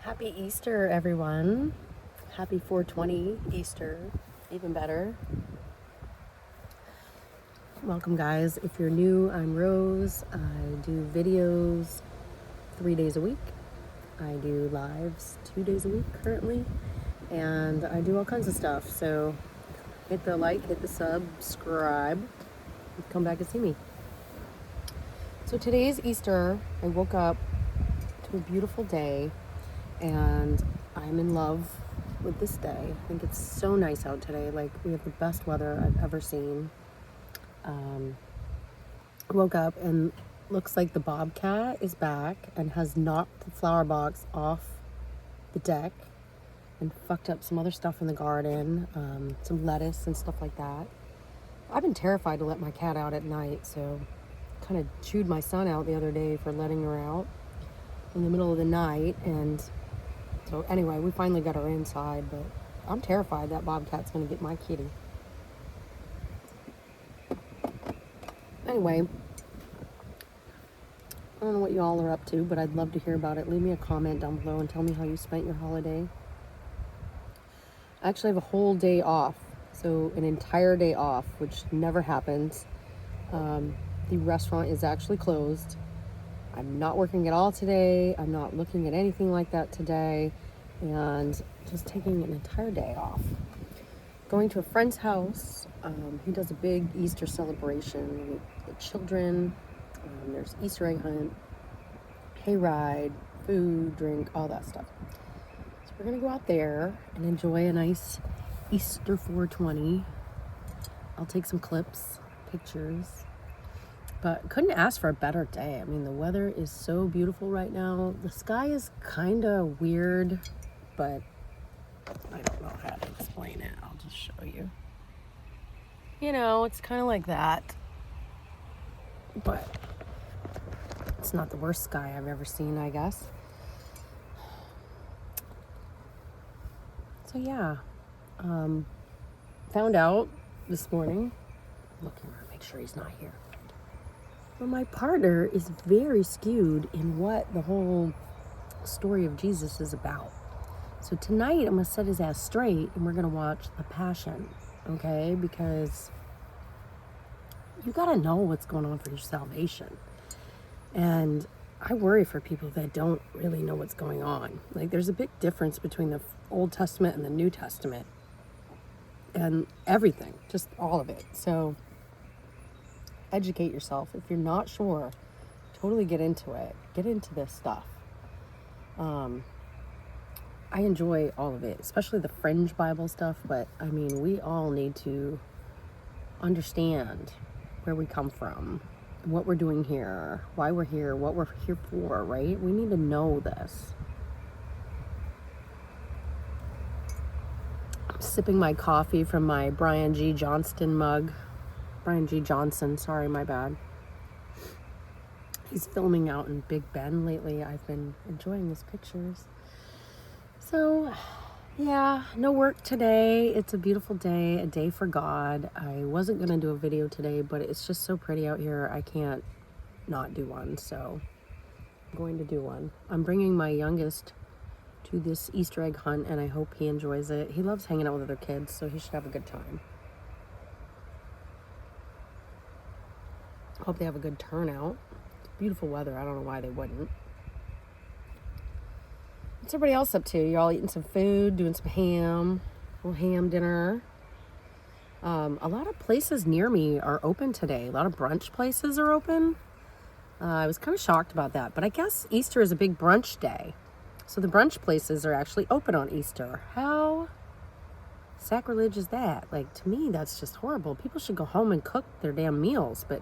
Happy Easter, everyone. Happy 420 Easter, even better. Welcome, guys. If you're new, I'm Rose. I do videos 3 days a week. I do lives 2 days a week currently, and I do all kinds of stuff. So hit the like, hit the subscribe, come back and see me. So today's Easter. I woke up to a beautiful day, and I'm in love with this day. I think it's so nice out today. Like, we have the best weather I've ever seen. Woke up and looks like the bobcat is back and has knocked the flower box off the deck and fucked up some other stuff in the garden, some lettuce and stuff like that. I've been terrified to let my cat out at night, so kind of chewed my son out the other day for letting her out in the middle of the night. And so anyway, we finally got her inside, but I'm terrified that bobcat's going to get my kitty. Anyway, I don't know what you all are up to, but I'd love to hear about it. Leave me a comment down below and tell me how you spent your holiday. I actually have a whole day off, so an entire day off, which never happens. The restaurant is actually closed. I'm not working at all today. I'm not looking at anything like that today, and just taking an entire day off. Going to a friend's house. He does a big Easter celebration with the children. There's Easter egg hunt, hayride, food, drink, all that stuff. So we're gonna go out there and enjoy a nice Easter 420. I'll take some clips, pictures, but couldn't ask for a better day. I mean, the weather is so beautiful right now. The sky is kind of weird, but I don't know how to explain it. I'll just show you. You know, it's kind of like that, but it's not the worst sky I've ever seen, I guess. So yeah, found out this morning, looking around, make sure he's not here. Well, my partner is very skewed in what the whole story of Jesus is about. So tonight I'm going to set his ass straight and we're going to watch The Passion, okay? Because you got to know what's going on for your salvation. And I worry for people that don't really know what's going on. Like, there's a big difference between the Old Testament and the New Testament. And everything, just all of it. So educate yourself. If you're not sure, totally get into it. Get into this stuff. I enjoy all of it, especially the fringe Bible stuff, but I mean, we all need to understand where we come from, what we're doing here, why we're here, what we're here for, right? We need to know this. I'm sipping my coffee from my Brian G. Johnston mug. Brian G. Johnson, sorry, my bad. He's filming out in Big Bend lately. I've been enjoying his pictures. So, yeah, no work today. It's a beautiful day, a day for God. I wasn't going to do a video today, but it's just so pretty out here. I can't not do one, so I'm going to do one. I'm bringing my youngest to this Easter egg hunt, and I hope he enjoys it. He loves hanging out with other kids, so he should have a good time. Hope they have a good turnout. It's beautiful weather. I don't know why they wouldn't. What's everybody else up to? You all eating some food, doing some ham, a little ham dinner. A lot of places near me are open today. A lot of brunch places are open. I was kind of shocked about that, but I guess Easter is a big brunch day. So the brunch places are actually open on Easter. How sacrilege is that? Like, to me, that's just horrible. People should go home and cook their damn meals, but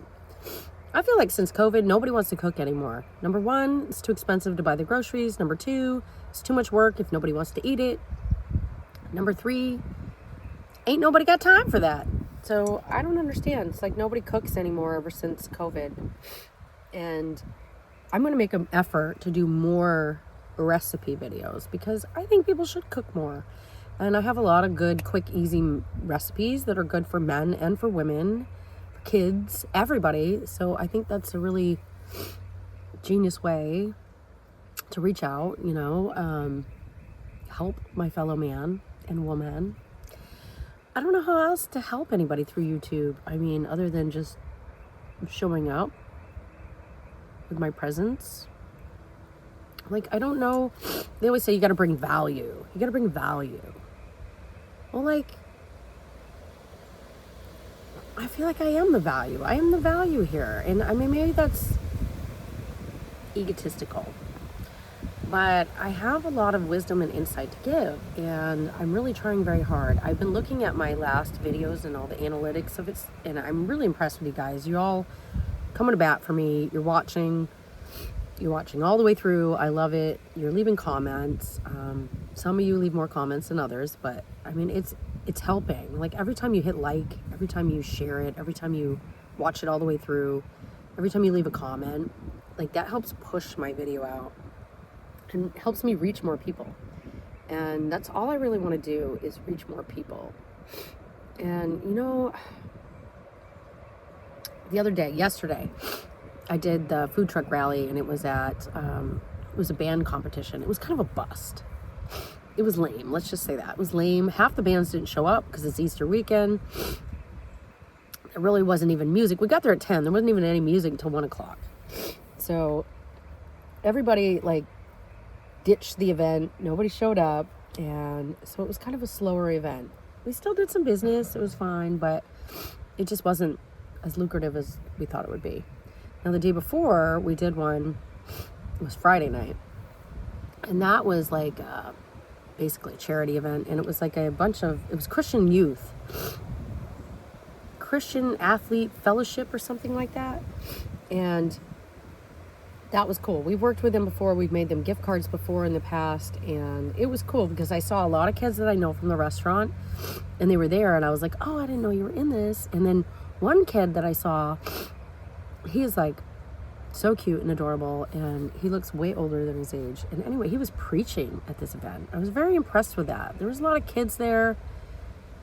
I feel like since COVID, nobody wants to cook anymore. Number one, it's too expensive to buy the groceries. Number two, it's too much work if nobody wants to eat it. Number three, ain't nobody got time for that. So I don't understand. It's like nobody cooks anymore ever since COVID. And I'm going to make an effort to do more recipe videos because I think people should cook more. And I have a lot of good, quick, easy recipes that are good for men and for women, kids, everybody. So I think that's a really genius way to reach out, help my fellow man and woman. I don't know how else to help anybody through YouTube. I mean, other than just showing up with my presence. Like, I don't know. They always say you got to bring value. You got to bring value. Well, like, I feel like I am the value. I am the value here. And I mean, maybe that's egotistical. But I have a lot of wisdom and insight to give. And I'm really trying very hard. I've been looking at my last videos and all the analytics of it. And I'm really impressed with you guys. You all coming to bat for me. You're watching all the way through. I love it. You're leaving comments. Some of you leave more comments than others, but I mean, it's helping. Like, every time you hit like, every time you share it, every time you watch it all the way through, every time you leave a comment, like, that helps push my video out and helps me reach more people. And that's all I really want to do, is reach more people. And yesterday, I did the food truck rally, and it was at, it was a band competition. It was kind of a bust. It was lame. Let's just say that. It was lame. Half the bands didn't show up because it's Easter weekend. There really wasn't even music. We got there at 10. There wasn't even any music until 1 o'clock. So everybody, like, ditched the event. Nobody showed up. And so it was kind of a slower event. We still did some business. It was fine, but it just wasn't as lucrative as we thought it would be. Now, the day before we did one, it was Friday night. And that was like basically a charity event. And it was like it was Christian youth, Christian athlete fellowship or something like that. And that was cool. We've worked with them before. We've made them gift cards before in the past. And it was cool because I saw a lot of kids that I know from the restaurant. And they were there. And I was like, oh, I didn't know you were in this. And then one kid that I saw, he is like so cute and adorable, and he looks way older than his age. And anyway, he was preaching at this event. I was very impressed with that. There was a lot of kids there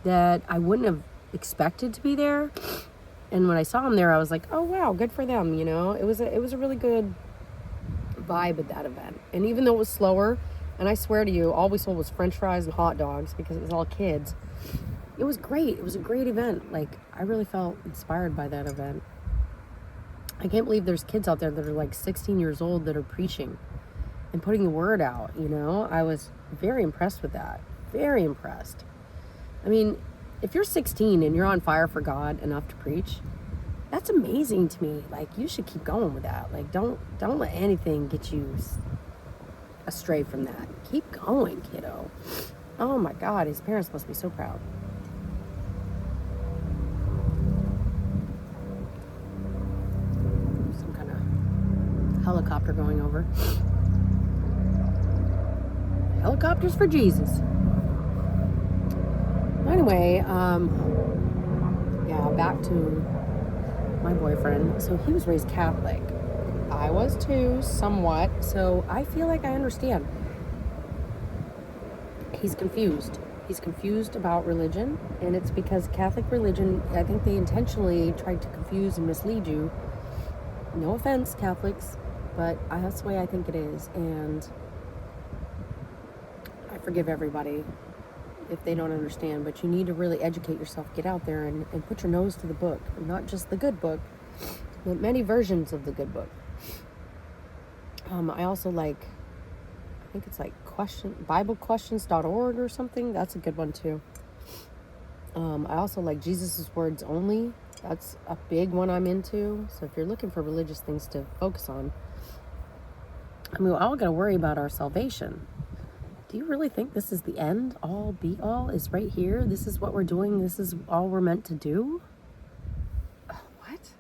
that I wouldn't have expected to be there. And when I saw him there, I was like, oh wow, good for them. It was a really good vibe at that event. And even though it was slower, and I swear to you, all we sold was French fries and hot dogs because it was all kids. It was great. It was a great event. Like, I really felt inspired by that event. I can't believe there's kids out there that are like 16 years old that are preaching and putting the word out, I was very impressed with that. Very impressed. I mean, if you're 16 and you're on fire for God enough to preach, that's amazing to me. Like, you should keep going with that. Like, don't let anything get you astray from that. Keep going, kiddo. Oh my God, his parents must be so proud. Helicopter going over. Helicopters for Jesus. Anyway, back to my boyfriend. So he was raised Catholic. I was too, somewhat. So I feel like I understand. He's confused. He's confused about religion, and it's because Catholic religion, I think they intentionally tried to confuse and mislead you. No offense, Catholics. But that's the way I think it is. And I forgive everybody if they don't understand. But you need to really educate yourself. Get out there and put your nose to the book. Not just the good book, but many versions of the good book. I also I think it's like BibleQuestions.org or something. That's a good one too. I also like Jesus' Words Only. That's a big one I'm into. So if you're looking for religious things to focus on, I mean, we're all got to worry about our salvation. Do you really think this is the end? All be all is right here? This is what we're doing? This is all we're meant to do? What?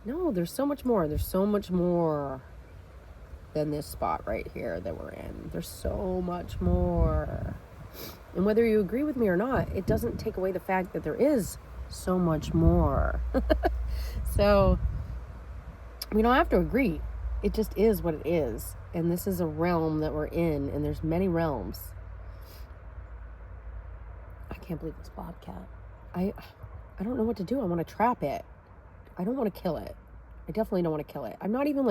No, there's so much more. There's so much more than this spot right here that we're in. There's so much more. And whether you agree with me or not, it doesn't take away the fact that there is so much more. So we don't have to agree. It just is what it is. And this is a realm that we're in, and there's many realms. I can't believe this bobcat. I don't know what to do. I want to trap it. I don't want to kill it. I definitely don't want to kill it. I'm not even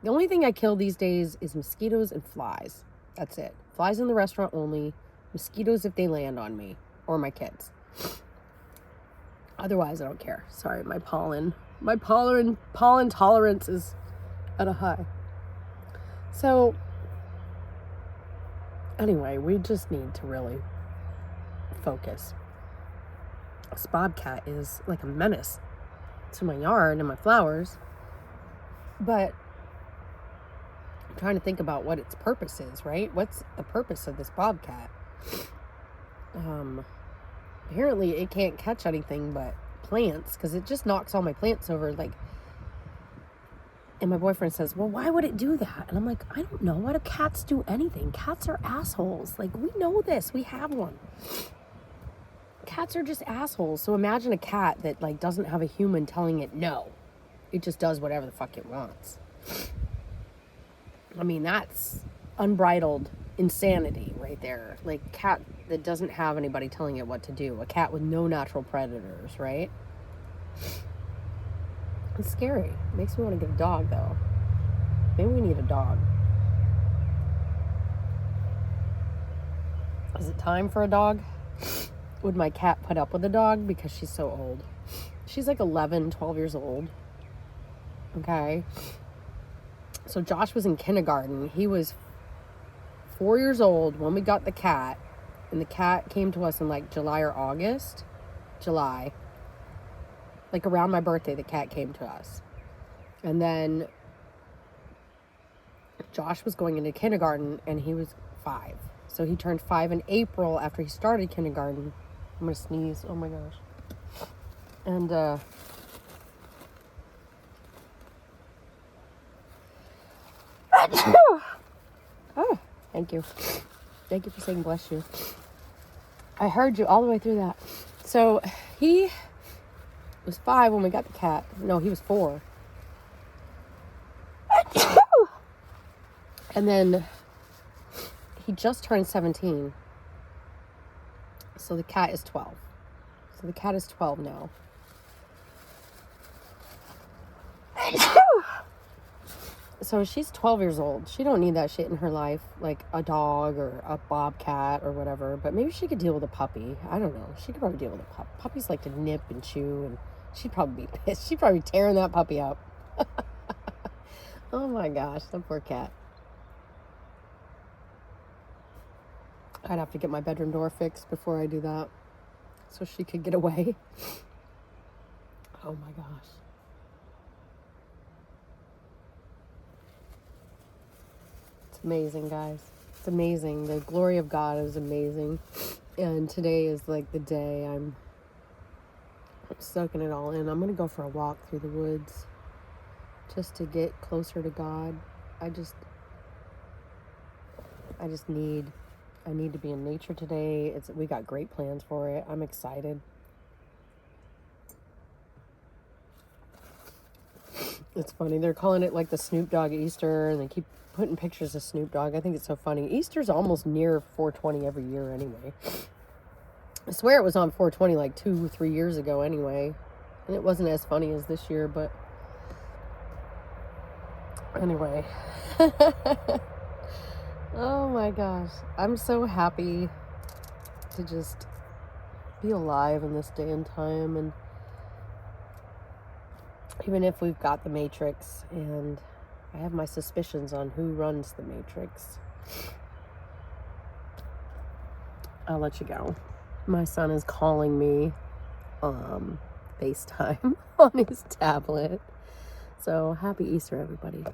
The only thing I kill these days is mosquitoes and flies. That's it. Flies in the restaurant only. Mosquitoes if they land on me or my kids. Otherwise, I don't care. Sorry, my pollen tolerance is at a high. So, anyway, we just need to really focus. This bobcat is like a menace to my yard and my flowers. But I'm trying to think about what its purpose is, right? What's the purpose of this bobcat? Apparently it can't catch anything but plants, because it just knocks all my plants over. Like, and my boyfriend says, well, why would it do that? And I'm like, I don't know. Why do cats do anything? Cats are assholes. Like, we know this. We have one. Cats are just assholes. So imagine a cat that like doesn't have a human telling it no. It just does whatever the fuck it wants. I mean, that's unbridled insanity right there. Like, cat that doesn't have anybody telling it what to do. A cat with no natural predators, right? It's scary. It makes me want to get a dog, though. Maybe we need a dog. Is it time for a dog? Would my cat put up with a dog? Because she's so old. She's like 11, 12 years old. Okay. So Josh was in kindergarten. He was 4 years old when we got the cat. And the cat came to us in like July or August. July. Like around my birthday, the cat came to us. And then Josh was going into kindergarten and he was 5. So he turned 5 in April after he started kindergarten. I'm going to sneeze. Oh my gosh. And, oh, thank you. Thank you for saying bless you. I heard you all the way through that. So he was 5 when we got the cat. No, he was 4. And then he just turned 17. So the cat is 12. So the cat is 12 now. So she's 12 years old. She don't need that shit in her life, like a dog or a bobcat or whatever. But maybe she could deal with a puppy. I don't know. She could probably deal with a puppy. Puppies like to nip and chew, and she'd probably be pissed. She'd probably be tearing that puppy up. Oh my gosh, that poor cat. I'd have to get my bedroom door fixed before I do that, so she could get away. Oh my gosh. It's amazing, guys. It's amazing. The glory of God is amazing. And today is like the day I'm soaking it all in. I'm going to go for a walk through the woods just to get closer to God. I need to be in nature today. We got great plans for it. I'm excited. It's funny. They're calling it like the Snoop Dogg Easter, and they keep putting pictures of Snoop Dogg. I think it's so funny. Easter's almost near 420 every year anyway. I swear it was on 420 like 2-3 years ago anyway. And it wasn't as funny as this year, but anyway. Oh my gosh. I'm so happy to just be alive in this day and time. And even if we've got the Matrix, and I have my suspicions on who runs the Matrix, I'll let you go. My son is calling me FaceTime on his tablet. So happy Easter, everybody.